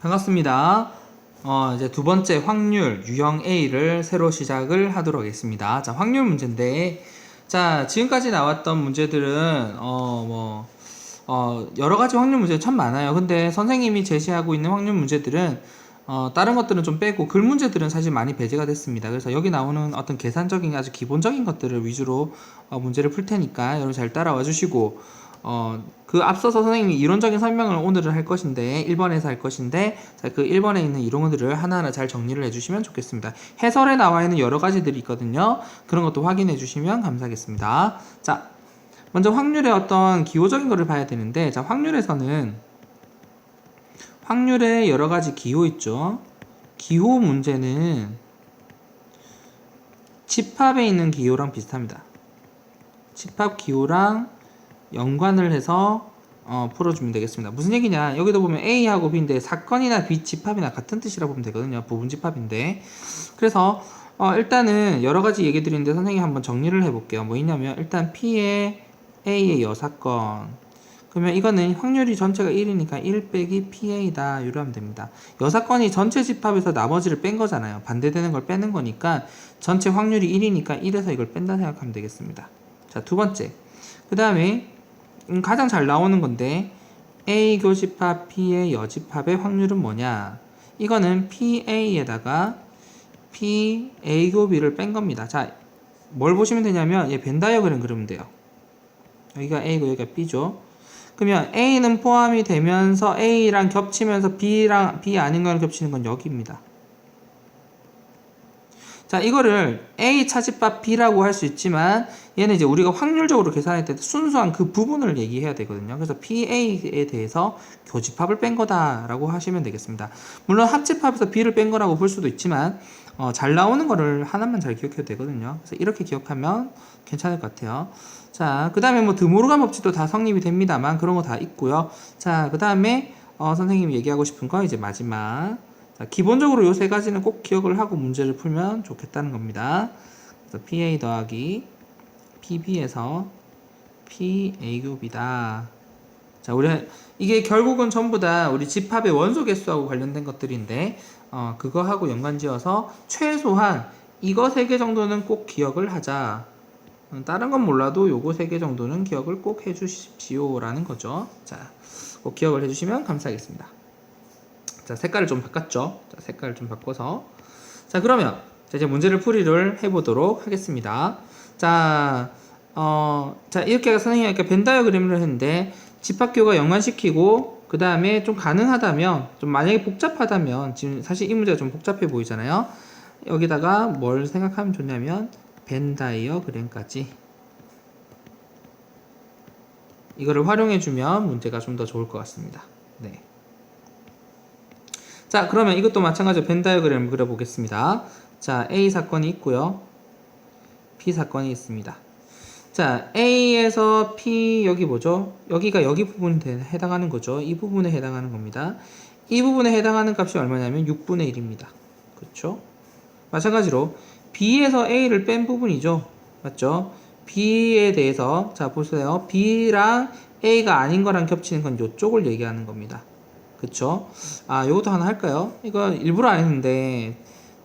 반갑습니다. 이제 두 번째 확률 유형 A를 새로 시작을 하도록 하겠습니다. 자, 확률 문제인데, 자, 지금까지 나왔던 문제들은, 여러 가지 확률 문제 참 많아요. 근데 선생님이 제시하고 있는 확률 문제들은, 다른 것들은 좀 빼고, 글 문제들은 사실 많이 배제가 됐습니다. 그래서 여기 나오는 어떤 계산적인 아주 기본적인 것들을 위주로 문제를 풀 테니까 여러분 잘 따라와 주시고, 그 앞서서 선생님이 이론적인 설명을 오늘은 할 것인데 1번에서 할 것인데 자, 그 1번에 있는 이론들을 하나하나 잘 정리를 해주시면 좋겠습니다. 해설에 나와 있는 여러 가지들이 있거든요. 그런 것도 확인해 주시면 감사하겠습니다. 자, 먼저 확률의 어떤 기호적인 것을 봐야 되는데, 자, 확률에서는 확률에 여러 가지 기호 있죠. 기호 문제는 집합에 있는 기호랑 비슷합니다. 집합 기호랑 연관을 해서 풀어주면 되겠습니다. 무슨 얘기냐, 여기도 보면 A하고 B인데 사건이나 B 집합이나 같은 뜻이라 보면 되거든요. 부분 집합인데. 그래서 일단은 여러 가지 얘기 드리는데 선생님이 한번 정리를 해볼게요. 뭐 있냐면 일단 P의 A의 여사건, 그러면 이거는 확률이 전체가 1이니까 1 빼기 PA다 이러면 됩니다. 여사건이 전체 집합에서 나머지를 뺀 거잖아요. 반대되는 걸 빼는 거니까 전체 확률이 1이니까 1에서 이걸 뺀다 생각하면 되겠습니다. 자, 두 번째, 그 다음에 가장 잘 나오는 건데 A 교집합 P의 여집합의 확률은 뭐냐, 이거는 PA에다가 PA 교B를 뺀 겁니다. 자, 뭘 보시면 되냐면 벤 다이어그램 그리면 돼요. 여기가 A고 여기가 B죠. 그러면 A는 포함이 되면서 A랑 겹치면서 B랑 B 아닌 거랑 겹치는 건 여기입니다. 자, 이거를 A 차집합 B라고 할 수 있지만 얘는 이제 우리가 확률적으로 계산할 때 순수한 그 부분을 얘기해야 되거든요. 그래서 PA에 대해서 교집합을 뺀 거다라고 하시면 되겠습니다. 물론 합집합에서 B를 뺀 거라고 볼 수도 있지만 잘 나오는 거를 하나만 잘 기억해도 되거든요. 그래서 이렇게 기억하면 괜찮을 것 같아요. 자, 그 다음에 뭐 드모르간 법칙도 다 성립이 됩니다만 그런 거 다 있고요. 자, 그 다음에 선생님이 얘기하고 싶은 거 이제 마지막. 자, 기본적으로 요 세 가지는 꼭 기억을 하고 문제를 풀면 좋겠다는 겁니다. 그래서 PA 더하기 PB에서 PA 곱이다. 자, 이게 결국은 전부 다 우리 집합의 원소 개수하고 관련된 것들인데, 그거하고 연관지어서 최소한 이거 세 개 정도는 꼭 기억을 하자. 다른 건 몰라도 요거 세 개 정도는 기억을 꼭 해주십시오 라는 거죠. 자, 꼭 기억을 해주시면 감사하겠습니다. 자, 색깔을 좀 바꿨죠. 자, 색깔을 좀 바꿔서. 자, 그러면 이제 문제를 풀이를 해보도록 하겠습니다. 자, 자, 이렇게 선생님이 아까 벤 다이어그램을 했는데 집합기호가 연관시키고 그 다음에 좀 가능하다면, 좀 만약에 복잡하다면, 지금 사실 이 문제가 좀 복잡해 보이잖아요. 여기다가 뭘 생각하면 좋냐면 벤 다이어그램까지 이거를 활용해주면 문제가 좀 더 좋을 것 같습니다. 네. 자, 그러면 이것도 마찬가지로 벤 다이어그램을 그려보겠습니다. 자, A 사건이 있고요, B 사건이 있습니다. 자, A에서 P, 여기 뭐죠? 여기가 여기 부분에 해당하는 거죠. 이 부분에 해당하는 겁니다. 이 부분에 해당하는 값이 얼마냐면 6분의 1입니다. 그렇죠? 마찬가지로 B에서 A를 뺀 부분이죠. 맞죠? B에 대해서, 자, 보세요. B랑 A가 아닌 거랑 겹치는 건 이쪽을 얘기하는 겁니다. 그쵸? 아, 요것도 하나 할까요? 이거 일부러 안 했는데,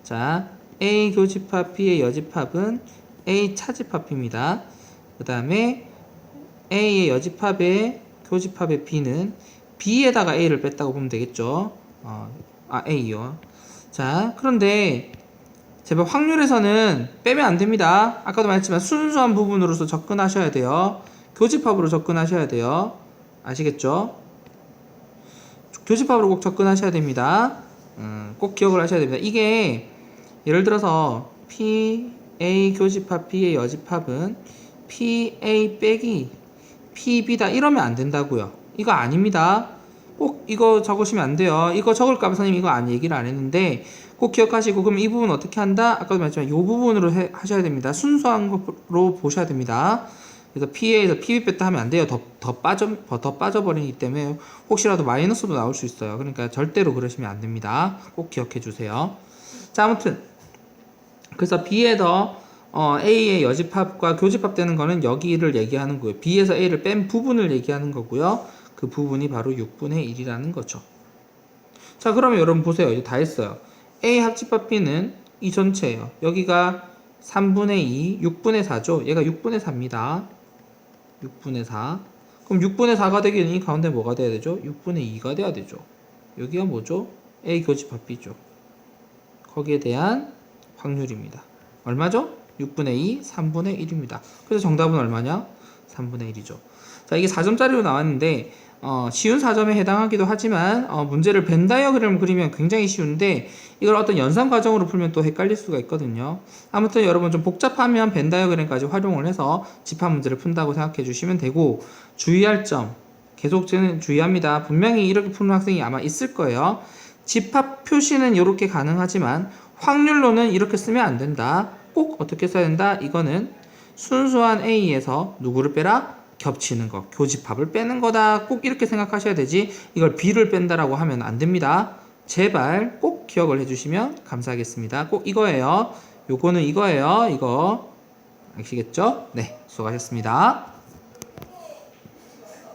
자, A 교집합 B의 여집합은 A 차집합입니다. 그 다음에 A의 여집합의 교집합의 B는 B에다가 A를 뺐다고 보면 되겠죠. A요. 자, 그런데 제발 확률에서는 빼면 안 됩니다. 아까도 말했지만 순수한 부분으로서 접근하셔야 돼요. 교집합으로 접근하셔야 돼요. 아시겠죠? 교집합으로 꼭 접근하셔야 됩니다. 꼭 기억을 하셔야 됩니다. 이게 예를 들어서 PA 교집합 B의 여집합은 PA 빼기 PB다 이러면 안 된다고요. 이거 아닙니다. 꼭 이거 적으시면 안 돼요. 이거 적을까 봐 선생님 이거 얘기를 안 했는데 꼭 기억하시고, 그럼 이 부분 어떻게 한다? 아까도 말했지만 이 부분으로 하셔야 됩니다. 순수한 거로 보셔야 됩니다. 그래서 P에서 PB 뺐다 하면 안 돼요. 더 빠져버리기 때문에 혹시라도 마이너스도 나올 수 있어요. 그러니까 절대로 그러시면 안 됩니다. 꼭 기억해 주세요. 자, 아무튼 그래서 B에서 A의 여집합과 교집합 되는 거는 여기를 얘기하는 거예요. B에서 A를 뺀 부분을 얘기하는 거고요. 그 부분이 바로 6분의 1이라는 거죠. 자, 그러면 여러분 보세요. 이제 다 했어요. A 합집합 B는 이 전체예요. 여기가 3분의 2, 6분의 4죠. 얘가 6분의 4입니다. 6분의 4. 그럼 6분의 4가 되기는 이 가운데 뭐가 돼야 되죠? 6분의 2가 돼야 되죠. 여기가 뭐죠? A 교집합 B죠. 거기에 대한 확률입니다. 얼마죠? 6분의 2, 3분의 1입니다. 그래서 정답은 얼마냐? 3분의 1이죠. 자, 이게 4점짜리로 나왔는데 쉬운 4점에 해당하기도 하지만 문제를 벤 다이어그램을 그리면 굉장히 쉬운데 이걸 어떤 연산 과정으로 풀면 또 헷갈릴 수가 있거든요. 아무튼 여러분 좀 복잡하면 벤 다이어그램까지 활용을 해서 집합 문제를 푼다고 생각해 주시면 되고, 주의할 점 계속 저는 주의합니다. 분명히 이렇게 푸는 학생이 아마 있을 거예요. 집합 표시는 이렇게 가능하지만 확률로는 이렇게 쓰면 안 된다. 꼭 어떻게 써야 된다? 이거는 순수한 A에서 누구를 빼라? 겹치는 거, 교집합을 빼는 거다. 꼭 이렇게 생각하셔야 되지, 이걸 B를 뺀다라고 하면 안 됩니다. 제발 꼭 기억을 해주시면 감사하겠습니다. 꼭 이거예요. 요거는 이거예요. 이거 아시겠죠? 네, 수고하셨습니다.